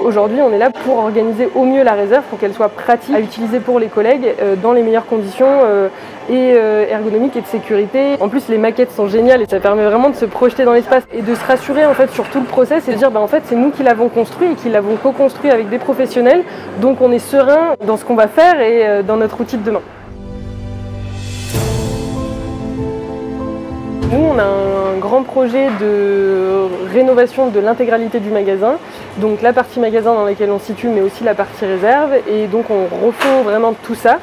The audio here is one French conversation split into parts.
aujourd'hui, on est là pour organiser au mieux la réserve, pour qu'elle soit pratique à utiliser pour les collègues dans les meilleures conditions ergonomiques et de sécurité. En plus, les maquettes sont géniales et ça permet vraiment de se projeter dans l'espace et de se rassurer en fait sur tout le process et de dire en fait c'est nous qui l'avons construit et qui l'avons co-construit avec des professionnels, donc on est serein dans ce qu'on va faire et dans notre outil de demain. Nous, on a un grand projet de rénovation de l'intégralité du magasin, donc la partie magasin dans laquelle on se situe, mais aussi la partie réserve, et donc on refait vraiment tout ça.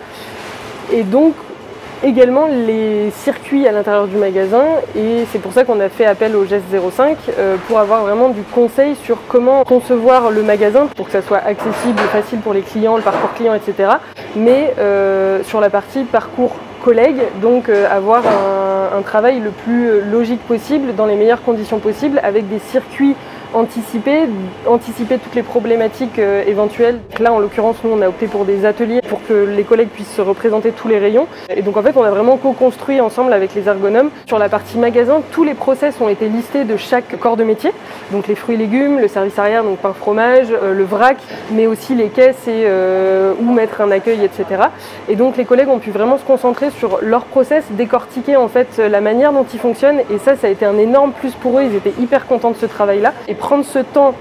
Et donc également les circuits à l'intérieur du magasin, et c'est pour ça qu'on a fait appel au GEST 05 pour avoir vraiment du conseil sur comment concevoir le magasin pour que ça soit accessible, facile pour les clients, le parcours client, etc. Mais sur la partie parcours collègues, donc avoir un travail le plus logique possible, dans les meilleures conditions possibles, avec des circuits anticiper toutes les problématiques éventuelles. Là, en l'occurrence, nous, on a opté pour des ateliers pour que les collègues puissent se représenter tous les rayons. Et donc, en fait, on a vraiment co-construit ensemble avec les ergonomes. Sur la partie magasin, tous les process ont été listés de chaque corps de métier. Donc, les fruits et légumes, le service arrière, donc pain, fromage, le vrac, mais aussi les caisses et où mettre un accueil, etc. Et donc, les collègues ont pu vraiment se concentrer sur leur process, décortiquer en fait la manière dont ils fonctionnent. Et ça a été un énorme plus pour eux. Ils étaient hyper contents de ce travail-là. Et prendre ce temps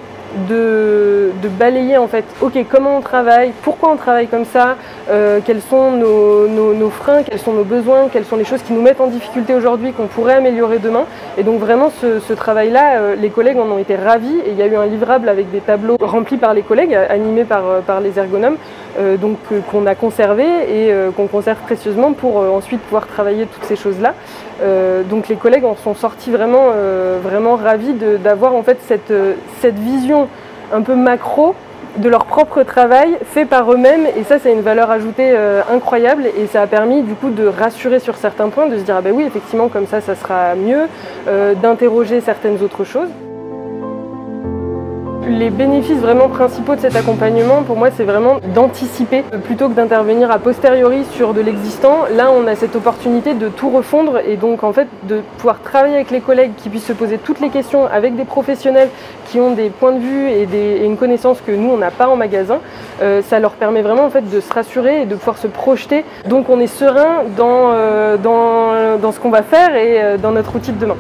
de balayer en fait, ok, comment on travaille, pourquoi on travaille comme ça, quels sont nos freins, quels sont nos besoins, quelles sont les choses qui nous mettent en difficulté aujourd'hui qu'on pourrait améliorer demain. Et donc vraiment ce travail-là, les collègues en ont été ravis et il y a eu un livrable avec des tableaux remplis par les collègues, animés par les ergonomes, donc qu'on a conservé et qu'on conserve précieusement pour ensuite pouvoir travailler toutes ces choses-là. Donc les collègues en sont sortis vraiment, vraiment ravis d'avoir en fait cette vision un peu macro de leur propre travail fait par eux-mêmes, et ça c'est une valeur ajoutée incroyable, et ça a permis du coup de rassurer sur certains points, de se dire ah ben oui effectivement comme ça sera mieux, d'interroger certaines autres choses. Les bénéfices vraiment principaux de cet accompagnement, pour moi, c'est vraiment d'anticiper plutôt que d'intervenir a posteriori sur de l'existant. Là, on a cette opportunité de tout refondre et donc en fait de pouvoir travailler avec les collègues qui puissent se poser toutes les questions avec des professionnels qui ont des points de vue et une connaissance que nous, on n'a pas en magasin. Ça leur permet vraiment en fait de se rassurer et de pouvoir se projeter. Donc on est serein dans ce qu'on va faire et dans notre outil de demain.